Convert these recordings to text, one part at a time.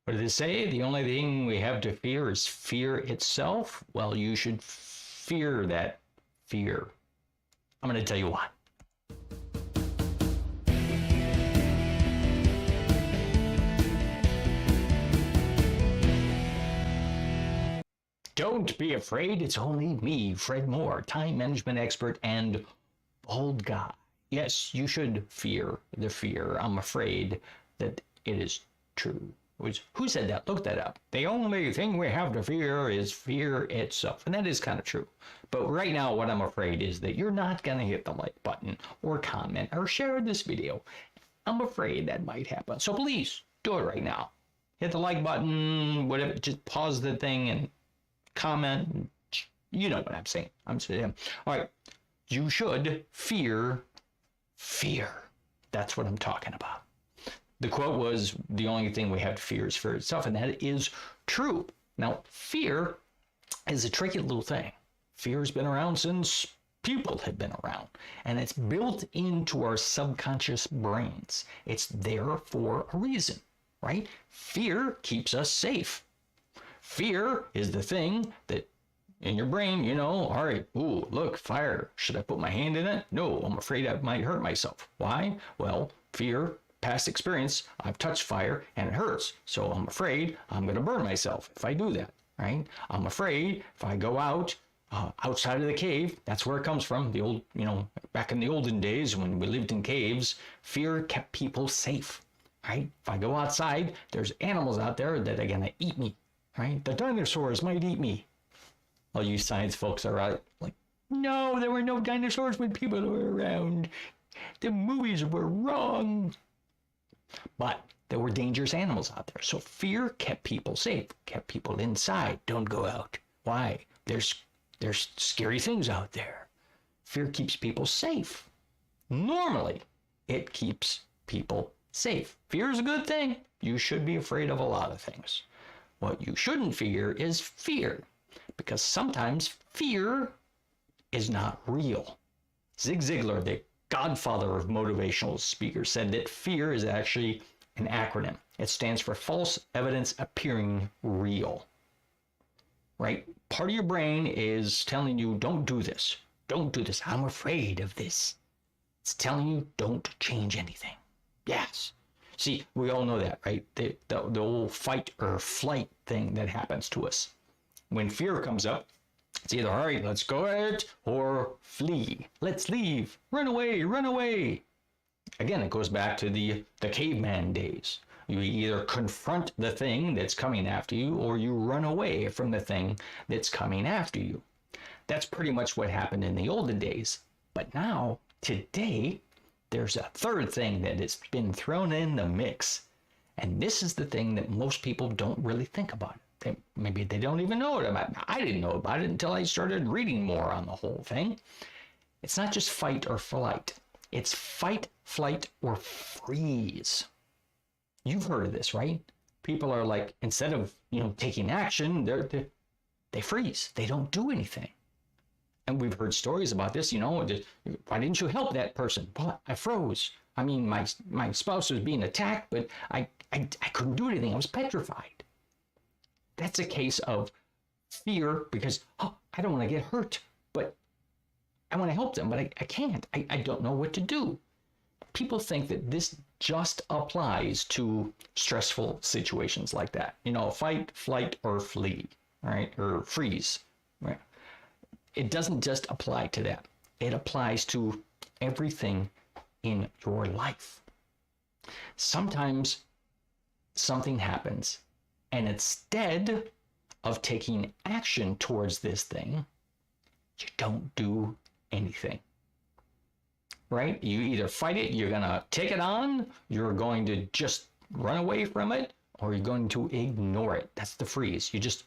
What did it say? The only thing we have to fear is fear itself. Well, you should fear that fear. I'm going to tell you why. Don't be afraid. It's only me, Fred Moore, time management expert and bald guy. Yes, you should fear the fear. I'm afraid that it is true. Who said that? Look that up. The only thing we have to fear is fear itself. And that is kind of true. But right now, what I'm afraid is that you're not going to hit the like button or comment or share this video. I'm afraid that might happen. So please do it right now. Hit the like button, whatever. Just pause the thing and comment. You know what I'm saying. I'm saying, all right, you should fear fear. That's what I'm talking about. The quote was, the only thing we have to fear is fear itself, and that is true. Now, fear is a tricky little thing. Fear has been around since people have been around, and it's built into our subconscious brains. It's there for a reason, right? Fear keeps us safe. Fear is the thing that in your brain, you know, all right, ooh, look, fire. Should I put my hand in it? No, I'm afraid I might hurt myself. Why? Well, fear, past experience, I've touched fire and it hurts. So I'm afraid I'm going to burn myself if I do that, right? I'm afraid if I go out, outside of the cave, that's where it comes from. The old, you know, back in the olden days when we lived in caves, fear kept people safe, right? If I go outside, there's animals out there that are going to eat me, right? The dinosaurs might eat me. All you science folks are out like, no, there were no dinosaurs when people were around. The movies were wrong. But there were dangerous animals out there. So fear kept people safe, kept people inside. Don't go out. Why? There's scary things out there. Fear keeps people safe. Normally, it keeps people safe. Fear is a good thing. You should be afraid of a lot of things. What you shouldn't fear is fear, because sometimes fear is not real. Zig Ziglar, the godfather of motivational speakers, said that fear is actually an acronym. It stands for false evidence appearing real, right? Part of your brain is telling you, don't do this. Don't do this. I'm afraid of this. It's telling you, don't change anything. Yes. See, we all know that, right? The old fight or flight thing that happens to us. When fear comes up, it's either, all right, let's go at it, or flee. Let's leave. Run away, run away. Again, it goes back to the caveman days. You either confront the thing that's coming after you, or you run away from the thing that's coming after you. That's pretty much what happened in the olden days. But now, today, there's a third thing that has been thrown in the mix. And this is the thing that most people don't really think about. Maybe they don't even know it about. I didn't know about it until I started reading more on the whole thing. It's not just fight or flight. It's fight, flight, or freeze. You've heard of this, right? People are like, instead of, taking action, they freeze. They don't do anything. And we've heard stories about this, why didn't you help that person? Well, I froze. I mean, my spouse was being attacked, but I couldn't do anything. I was petrified. That's a case of fear because, I don't want to get hurt, but I want to help them, but I can't. I don't know what to do. People think that this just applies to stressful situations like that. Fight, flight, or flee, right? Or freeze, right? It doesn't just apply to that. It applies to everything in your life. Sometimes something happens, and instead of taking action towards this thing, you don't do anything, right? You either fight it, you're going to take it on, you're going to just run away from it, or you're going to ignore it. That's the freeze. You just,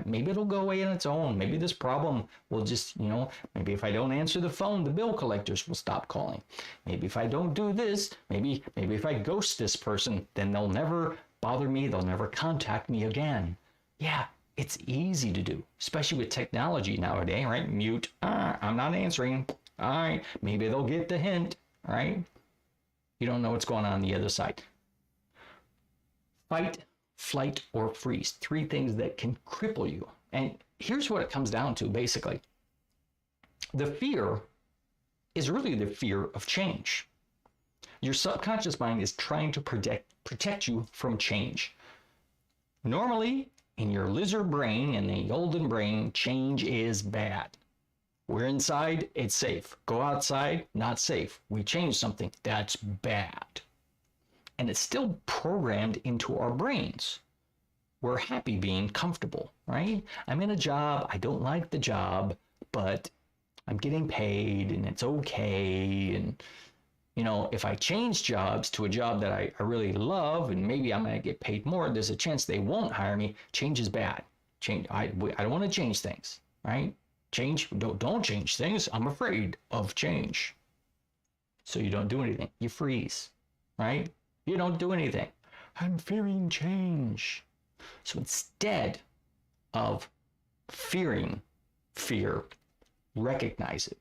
maybe it'll go away on its own. Maybe this problem will just, maybe if I don't answer the phone, the bill collectors will stop calling. Maybe if I don't do this, maybe if I ghost this person, then they'll never bother me. They'll never contact me again. Yeah, it's easy to do, especially with technology nowadays, right? Mute, I'm not answering. All right, maybe they'll get the hint, right? You don't know what's going on the other side. Fight, flight, or freeze. 3 things that can cripple you. And here's what it comes down to, basically. The fear is really the fear of change. Your subconscious mind is trying to protect you from change. Normally, in your lizard brain and the olden brain, change is bad. We're inside, it's safe. Go outside, not safe. We change something, that's bad. And it's still programmed into our brains. We're happy being comfortable, right? I'm in a job, I don't like the job, but I'm getting paid and it's okay. And, you know, if I change jobs to a job that I really love and maybe I'm going to get paid more, there's a chance they won't hire me. Change is bad. I don't want to change things, right? Don't change things. I'm afraid of change. So you don't do anything. You freeze, right? You don't do anything. I'm fearing change. So instead of fearing fear, recognize it.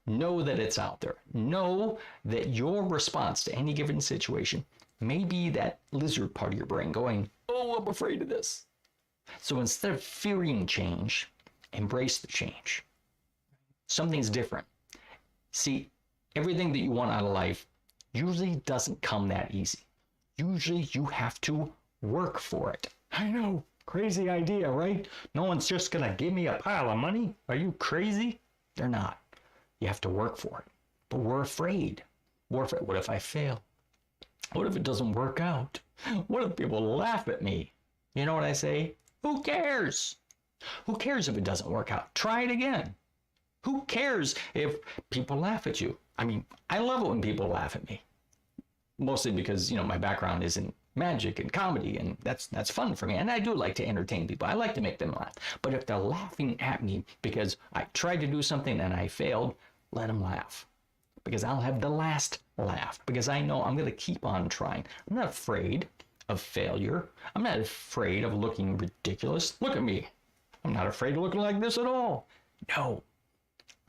Know that it's out there. Know that your response to any given situation may be that lizard part of your brain going, oh, I'm afraid of this. So instead of fearing change, embrace the change. Something's different. See, everything that you want out of life usually doesn't come that easy. Usually you have to work for it. I know, crazy idea, right? No one's just gonna give me a pile of money. Are you crazy? They're not. You have to work for it. But we're afraid. We're afraid. What if I fail? What if it doesn't work out? What if people laugh at me? You know what I say? Who cares? Who cares if it doesn't work out? Try it again. Who cares if people laugh at you? I mean, I love it when people laugh at me. Mostly because, you know, my background is in magic and comedy, and that's fun for me. And I do like to entertain people. I like to make them laugh. But if they're laughing at me because I tried to do something and I failed, let them laugh. Because I'll have the last laugh. Because I know I'm going to keep on trying. I'm not afraid of failure. I'm not afraid of looking ridiculous. Look at me. I'm not afraid of looking like this at all. No.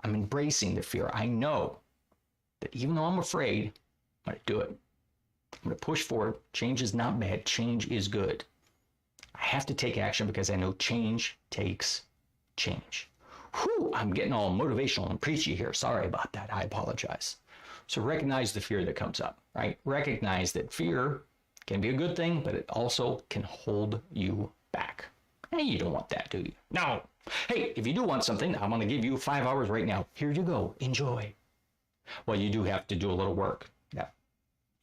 I'm embracing the fear. I know that even though I'm afraid, I'm going to do it. I'm going to push forward. Change is not bad. Change is good. I have to take action because I know change takes change. Whew, I'm getting all motivational and preachy here. Sorry about that. I apologize. So recognize the fear that comes up, right? Recognize that fear can be a good thing, but it also can hold you back. Hey, you don't want that, do you? No. Hey, if you do want something, I'm going to give you 5 hours right now. Here you go. Enjoy. Well, you do have to do a little work. That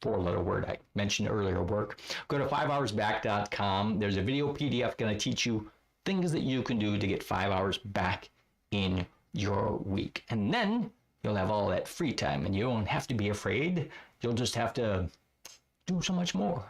4-letter word I mentioned earlier, work. Go to 5hoursback.com. There's a video PDF going to teach you things that you can do to get 5 hours back in your week. And then you'll have all that free time and you won't have to be afraid. You'll just have to do so much more.